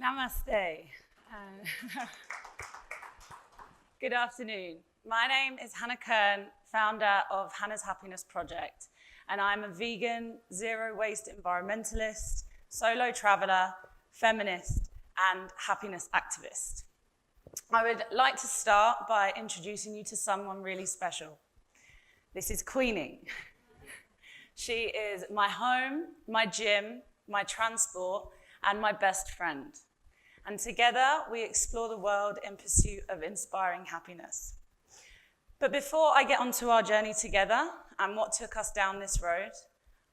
Namaste. Good afternoon. My name is Hannah Kern, founder of Hannah's Happiness Project, and I'm a vegan, zero-waste environmentalist, solo traveler, feminist, and happiness activist. I would like to start by introducing you to someone really special. This is Queenie. She is my home, my gym, my transport, and my best friend. And together, we explore the world in pursuit of inspiring happiness. But before I get onto our journey together and what took us down this road,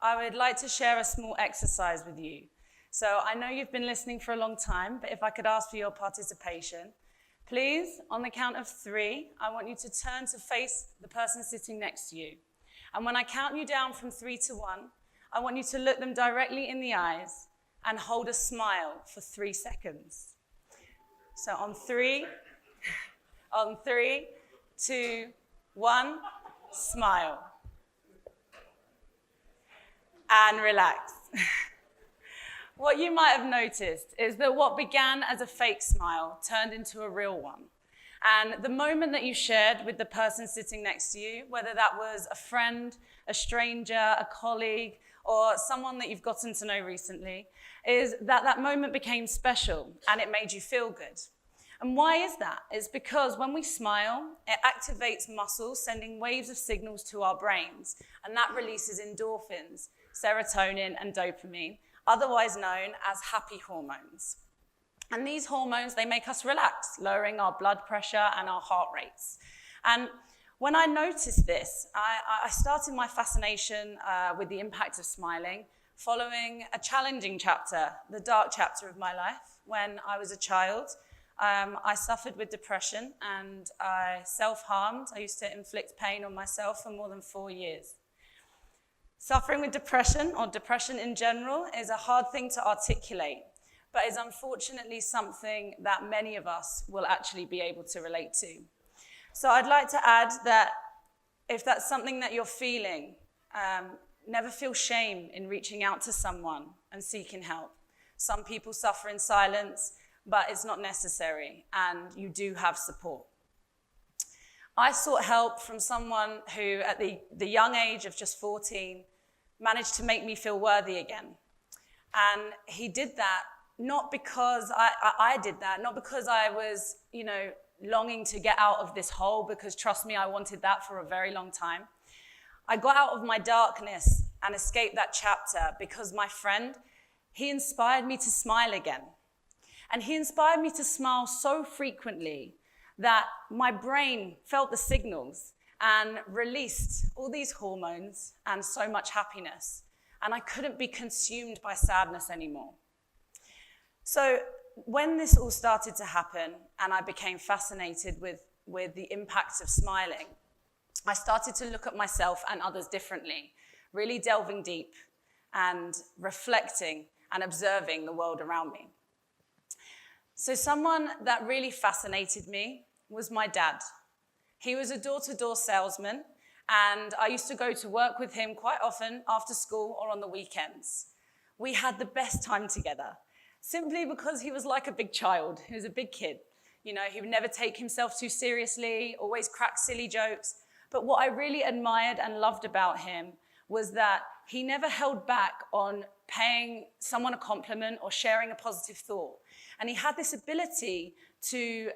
I would like to share a small exercise with you. So I know you've been listening for a long time, but if I could ask for your participation, please, on the count of 3, I want you to turn to face the person sitting next to you. And when I count you down from 3 to 1, I want you to look them directly in the eyes and hold a smile for 3 seconds. So on 3, 2, 1, smile. And relax. What you might have noticed is that what began as a fake smile turned into a real one. And the moment that you shared with the person sitting next to you, whether that was a friend, a stranger, a colleague, or someone that you've gotten to know recently, is that that moment became special and it made you feel good. And why is that? It's because when we smile, it activates muscles, sending waves of signals to our brains, and that releases endorphins, serotonin, and dopamine, otherwise known as happy hormones. And these hormones, they make us relax, lowering our blood pressure and our heart rates. And when I noticed this, I started my fascination with the impact of smiling following a challenging chapter, the dark chapter of my life. When I was a child, I suffered with depression and I self-harmed. I used to inflict pain on myself for more than 4 years. Suffering with depression, or depression in general, is a hard thing to articulate, but is unfortunately something that many of us will actually be able to relate to. So I'd like to add that if that's something that you're feeling, never feel shame in reaching out to someone and seeking help. Some people suffer in silence, but it's not necessary, and you do have support. I sought help from someone who, at the young age of just 14, managed to make me feel worthy again. And he did that not because I did that, not because I was, longing to get out of this hole, because trust me, I wanted that for a very long time. I got out of my darkness and escaped that chapter because my friend, he inspired me to smile again. And he inspired me to smile so frequently that my brain felt the signals and released all these hormones and so much happiness. And I couldn't be consumed by sadness anymore. So when this all started to happen and I became fascinated with the impacts of smiling, I started to look at myself and others differently, really delving deep and reflecting and observing the world around me. So someone that really fascinated me was my dad. He was a door-to-door salesman, and I used to go to work with him quite often after school or on the weekends. We had the best time together, simply because he was like a big child. He was a big kid. He would never take himself too seriously, always crack silly jokes. But what I really admired and loved about him was that he never held back on paying someone a compliment or sharing a positive thought. And he had this ability to,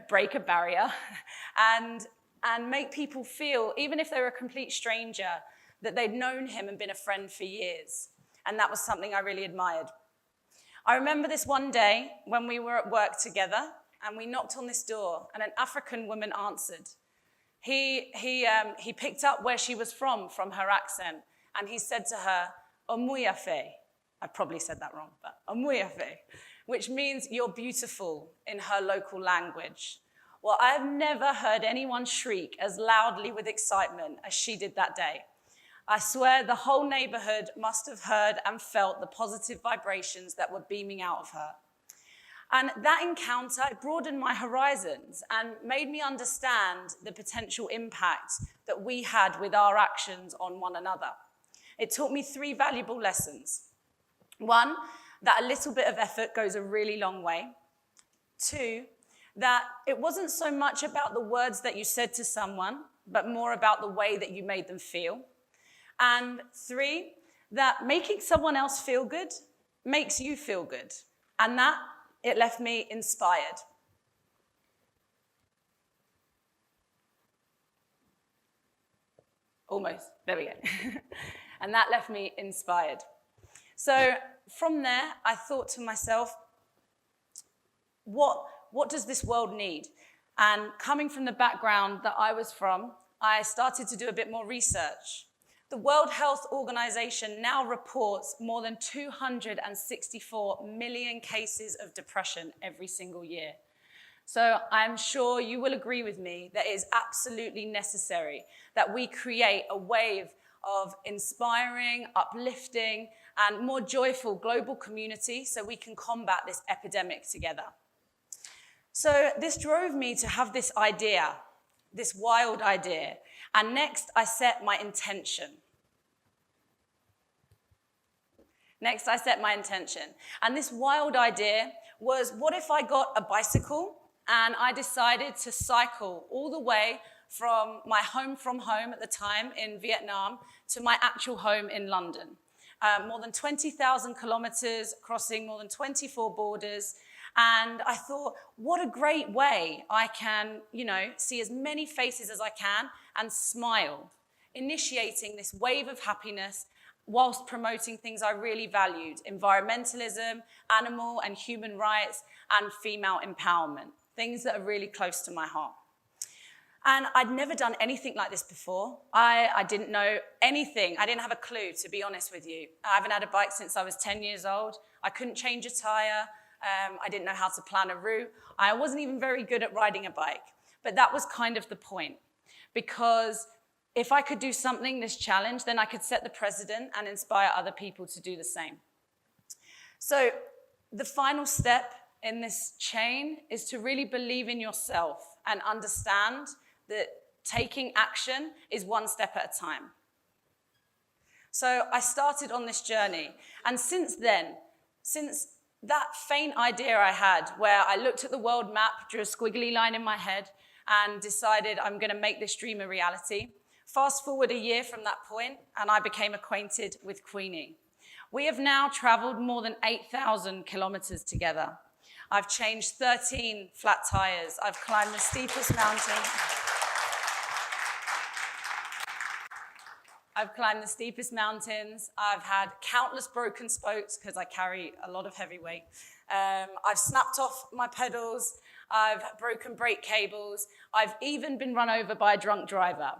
break a barrier and make people feel, even if they were a complete stranger, that they'd known him and been a friend for years. And that was something I really admired. I remember this one day when we were at work together and we knocked on this door and an African woman answered. He picked up where she was from her accent, and he said to her, "Omuyafe." I probably said that wrong, but "Omuyafe," which means "you're beautiful" in her local language. Well, I have never heard anyone shriek as loudly with excitement as she did that day. I swear the whole neighborhood must have heard and felt the positive vibrations that were beaming out of her. And that encounter broadened my horizons and made me understand the potential impact that we had with our actions on one another. It taught me 3 valuable lessons. One, that a little bit of effort goes a really long way. 2, that it wasn't so much about the words that you said to someone, but more about the way that you made them feel. And 3, that making someone else feel good makes you feel good. And that, it left me inspired. Almost, there we go. And that left me inspired. So from there, I thought to myself, what does this world need? And coming from the background that I was from, I started to do a bit more research. The World Health Organization now reports more than 264 million cases of depression every single year. So I'm sure you will agree with me that it is absolutely necessary that we create a wave of inspiring, uplifting, and more joyful global community so we can combat this epidemic together. So this drove me to have this idea, this wild idea, and next I set my intention. And this wild idea was, what if I got a bicycle and I decided to cycle all the way from my home at the time in Vietnam to my actual home in London. More than 20,000 kilometers, crossing more than 24 borders. And I thought, what a great way I can, see as many faces as I can and smile, initiating this wave of happiness whilst promoting things I really valued: environmentalism, animal and human rights, and female empowerment, things that are really close to my heart. And I'd never done anything like this before. I didn't know anything. I didn't have a clue, to be honest with you. I haven't had a bike since I was 10 years old. I couldn't change a tire. I didn't know how to plan a route. I wasn't even very good at riding a bike. But that was kind of the point. Because if I could do something, this challenge, then I could set the precedent and inspire other people to do the same. So the final step in this chain is to really believe in yourself and understand that taking action is one step at a time. So I started on this journey. And since then, since that faint idea I had where I looked at the world map, drew a squiggly line in my head, and decided I'm going to make this dream a reality, fast forward a year from that point, and I became acquainted with Queenie. We have now traveled more than 8,000 kilometers together. I've changed 13 flat tires. I've climbed the steepest mountain. I've had countless broken spokes because I carry a lot of heavy weight. I've snapped off my pedals. I've broken brake cables. I've even been run over by a drunk driver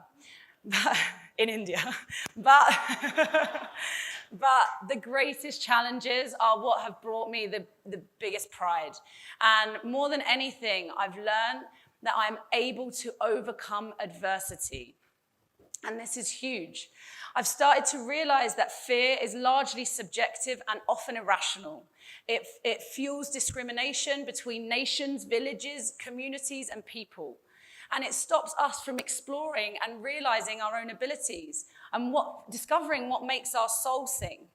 in India. But the greatest challenges are what have brought me the biggest pride. And more than anything, I've learned that I'm able to overcome adversity. And this is huge. I've started to realize that fear is largely subjective and often irrational. It fuels discrimination between nations, villages, communities, and people. And it stops us from exploring and realizing our own abilities and discovering what makes our soul sing,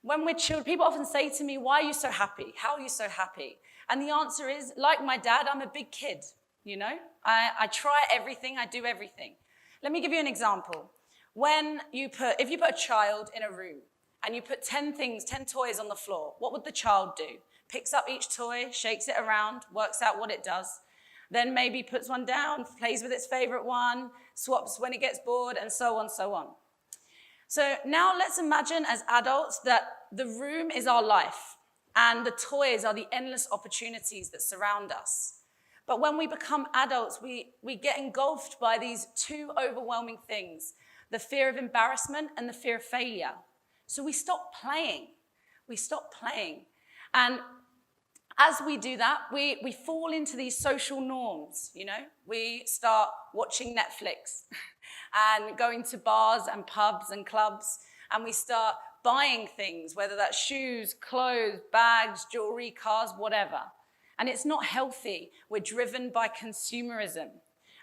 When we're children, people often say to me, why are you so happy? How are you so happy? And the answer is, like my dad, I'm a big kid, I try everything, I do everything. Let me give you an example. If you put a child in a room and you put 10 toys on the floor, what would the child do? Picks up each toy, shakes it around, works out what it does, then maybe puts one down, plays with its favorite one, swaps when it gets bored, and so on, so on. So now let's imagine as adults that the room is our life and the toys are the endless opportunities that surround us. But when we become adults, we get engulfed by these two overwhelming things: the fear of embarrassment and the fear of failure. So we stop playing. And as we do that, we fall into these social norms, We start watching Netflix and going to bars and pubs and clubs, and we start buying things, whether that's shoes, clothes, bags, jewelry, cars, whatever. And it's not healthy. We're driven by consumerism,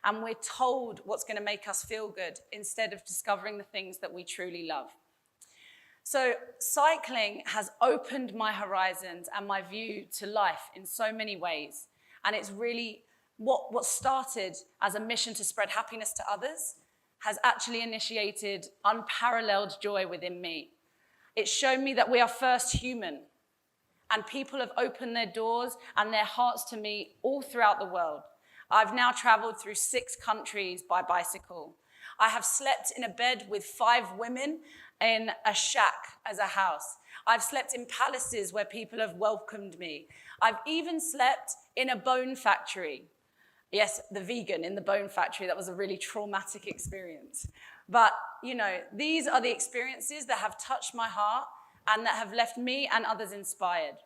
and we're told what's going to make us feel good instead of discovering the things that we truly love. So cycling has opened my horizons and my view to life in so many ways. And it's really what started as a mission to spread happiness to others has actually initiated unparalleled joy within me. It's shown me that we are first human, and people have opened their doors and their hearts to me all throughout the world. I've now traveled through 6 countries by bicycle. I have slept in a bed with 5 women in a shack as a house. I've slept in palaces where people have welcomed me. I've even slept in a bone factory. Yes, the vegan in the bone factory, that was a really traumatic experience. But, these are the experiences that have touched my heart and that have left me and others inspired.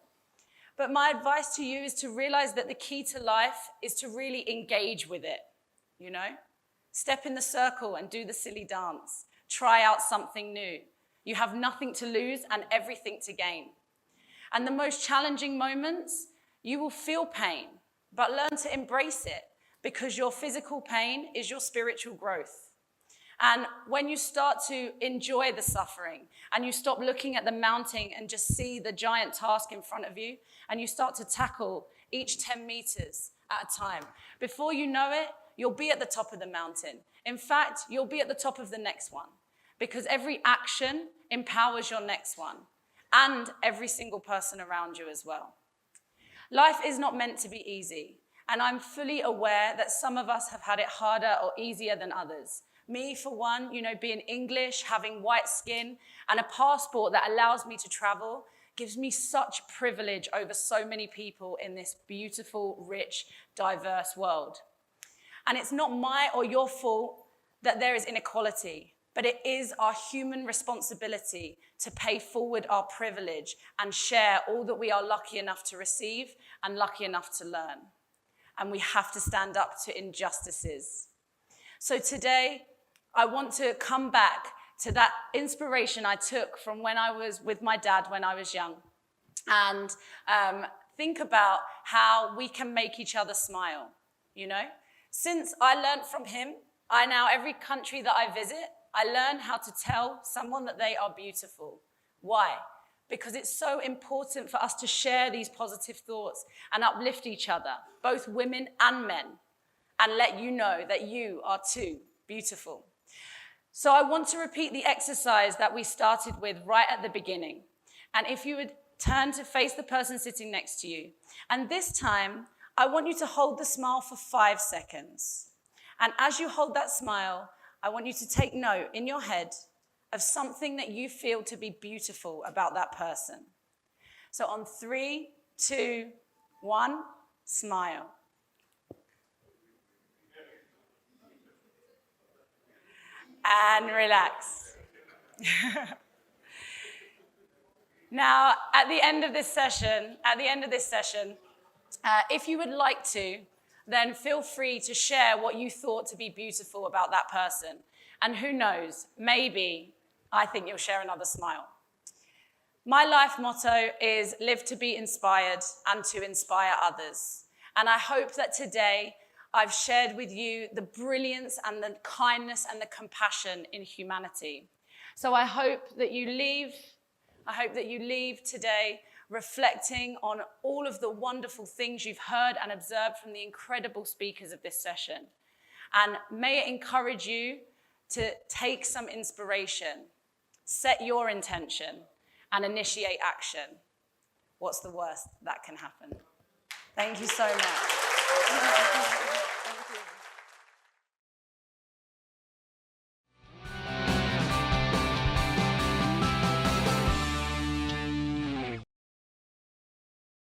But my advice to you is to realize that the key to life is to really engage with it, Step in the circle and do the silly dance. Try out something new. You have nothing to lose and everything to gain. And the most challenging moments, you will feel pain, but learn to embrace it because your physical pain is your spiritual growth. And when you start to enjoy the suffering and you stop looking at the mountain and just see the giant task in front of you, and you start to tackle each 10 meters at a time, before you know it, you'll be at the top of the mountain. In fact, you'll be at the top of the next one because every action empowers your next one and every single person around you as well. Life is not meant to be easy, and I'm fully aware that some of us have had it harder or easier than others. Me, for one, being English, having white skin, and a passport that allows me to travel gives me such privilege over so many people in this beautiful, rich, diverse world. And it's not my or your fault that there is inequality, but it is our human responsibility to pay forward our privilege and share all that we are lucky enough to receive and lucky enough to learn. And we have to stand up to injustices. So today, I want to come back to that inspiration I took from when I was with my dad when I was young, and think about how we can make each other smile, Since I learned from him, every country that I visit, I learn how to tell someone that they are beautiful. Why? Because it's so important for us to share these positive thoughts and uplift each other, both women and men, and let you know that you are too beautiful. So I want to repeat the exercise that we started with right at the beginning. And if you would turn to face the person sitting next to you, and this time, I want you to hold the smile for 5 seconds. And as you hold that smile, I want you to take note in your head of something that you feel to be beautiful about that person. So on 3, 2, 1, smile. And relax. Now, at the end of this session, if you would like to, then feel free to share what you thought to be beautiful about that person. And who knows, maybe I think you'll share another smile. My life motto is live to be inspired and to inspire others. And I hope that today I've shared with you the brilliance and the kindness and the compassion in humanity. So I hope that you leave today reflecting on all of the wonderful things you've heard and observed from the incredible speakers of this session. And may it encourage you to take some inspiration, set your intention, and initiate action. What's the worst that can happen? Thank you so much.